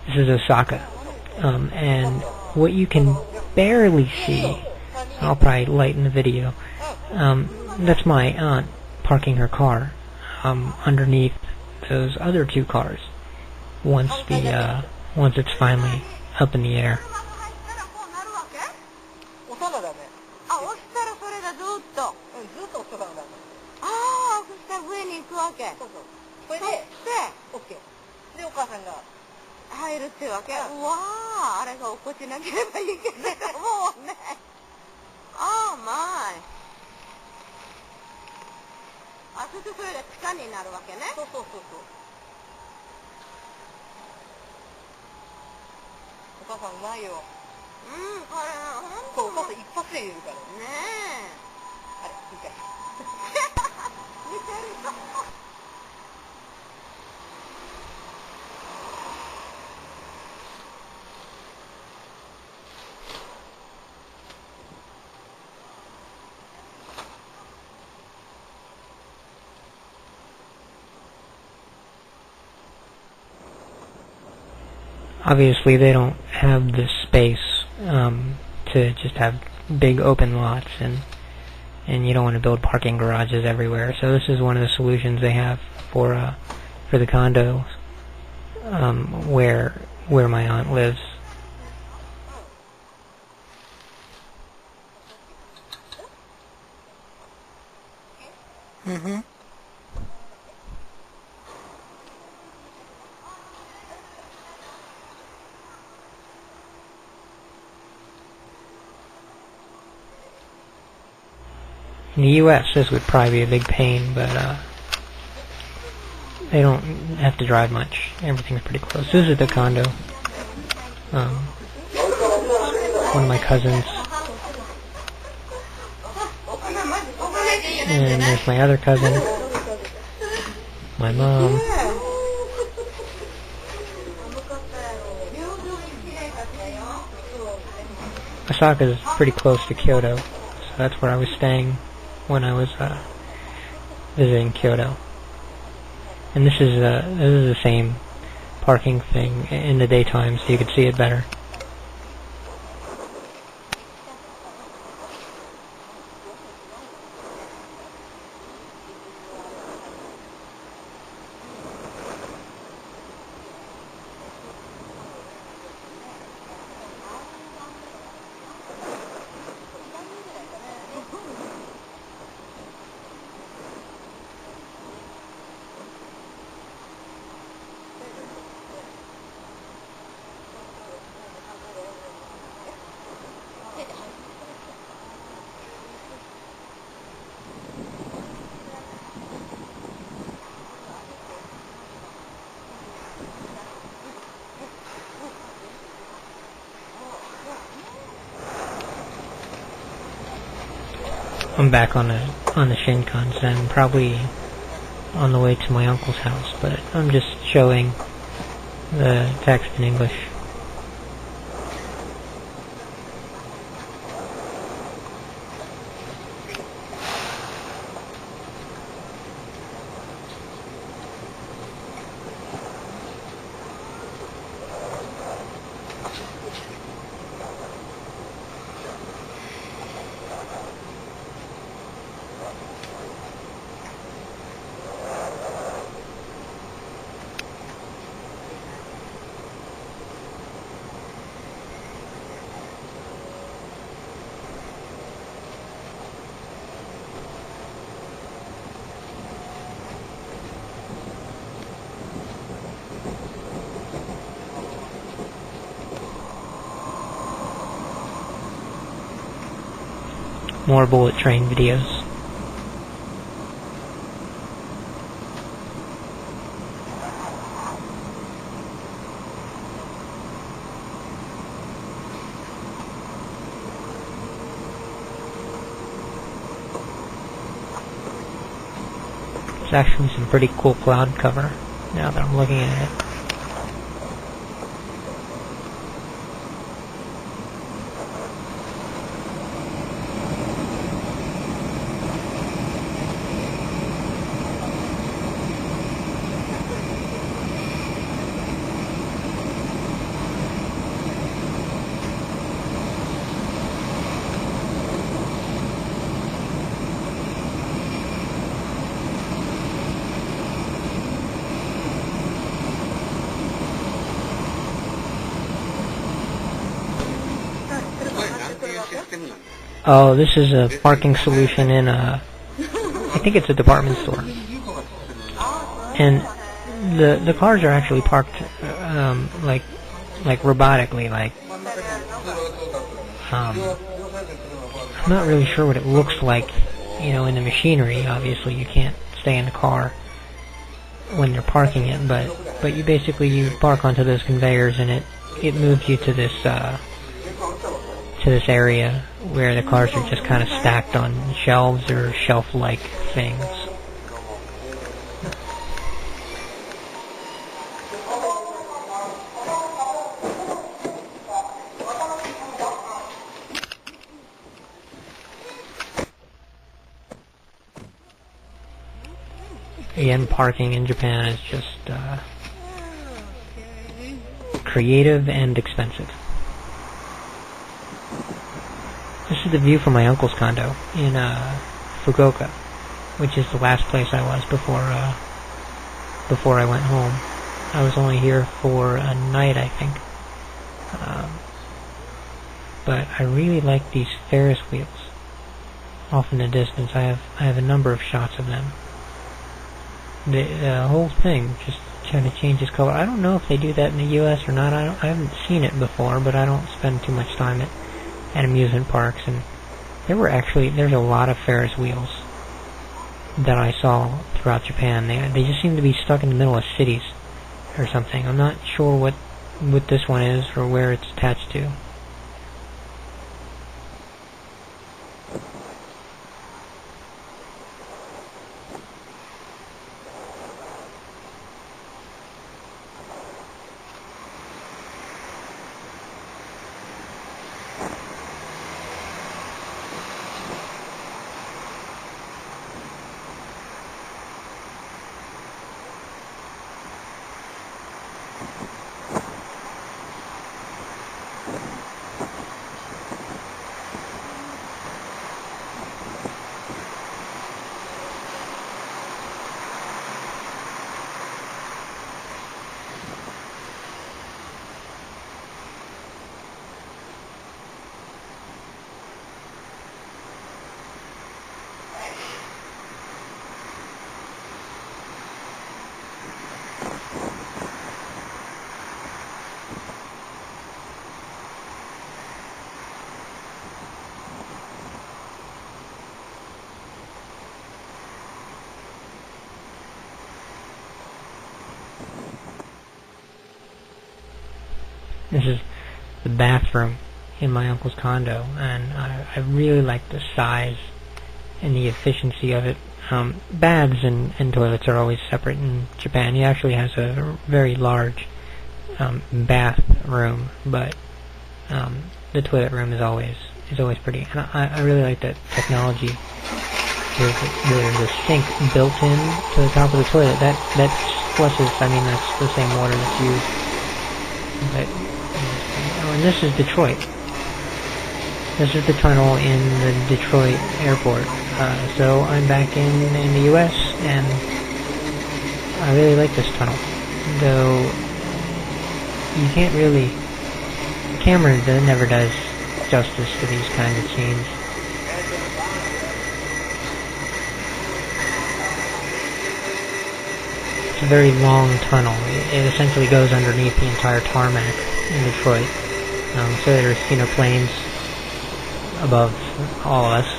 This is Osaka. And what you can barely see, I'll probably lighten the video, that's my aunt parking her car underneath those other two cars once it's finally up in the air. 入るってわけ。うわあ、あれが落っこちなければいいけどもうね。ああ、まい。あ、そしてそれで地下になるわけね。そうそうそうそう。お母さんうまいよ。うん、これほんと。そう、お母さん一発で入れるから。ねえ。あれ、見て。見てるよ。Obviously, they don't have the space to just have big open lots, and you don't want to build parking garages everywhere. So this is one of the solutions they have for the condos where my aunt lives. Mm-hmm. In the U.S., this would probably be a big pain, but they don't have to drive much. Everything's pretty close. This is the condo. One of my cousins. And there's my other cousin. My mom. Osaka is pretty close to Kyoto, so that's where I was staying when I was visiting Kyoto. And this is the same parking thing in the daytime, so you could see it better. I'm back on the Shinkansen, probably on the way to my uncle's house, but I'm just showing the text in English. More bullet train videos. It's actually some pretty cool cloud cover now that I'm looking at it. Oh, this is a parking solution in a, I think it's a department store. And the cars are actually parked like robotically, like I'm not really sure what it looks like, in the machinery. Obviously, you can't stay in the car when they're parking it, but you park onto those conveyors, and it moves you to this area where the cars are just kind of stacked on shelves or shelf-like things. Again, parking in Japan is just creative and expensive. This is the view from my uncle's condo in Fukuoka, which is the last place I was before I went home. I was only here for a night, I think. But I really like these Ferris wheels off in the distance. I have a number of shots of them. The whole thing just kind of changes color. I don't know if they do that in the U.S. or not. I haven't seen it before, but I don't spend too much time at amusement parks. And there's a lot of Ferris wheels that I saw throughout Japan. They just seem to be stuck in the middle of cities or something. I'm not sure what this one is or where it's attached to. This is the bathroom in my uncle's condo, and I really like the size and the efficiency of it. Baths and toilets are always separate in Japan. He actually has a very large bathroom, but the toilet room is always pretty. And I really like that technology. There's a sink built in to the top of the toilet. That flushes. I mean, that's the same water that's used. But and this is Detroit. This is the tunnel in the Detroit airport. So I'm back in the U.S. and I really like this tunnel. Though you can't really, the camera never does justice to these kinds of scenes. It's a very long tunnel. It essentially goes underneath the entire tarmac in Detroit. So there's planes above all of us.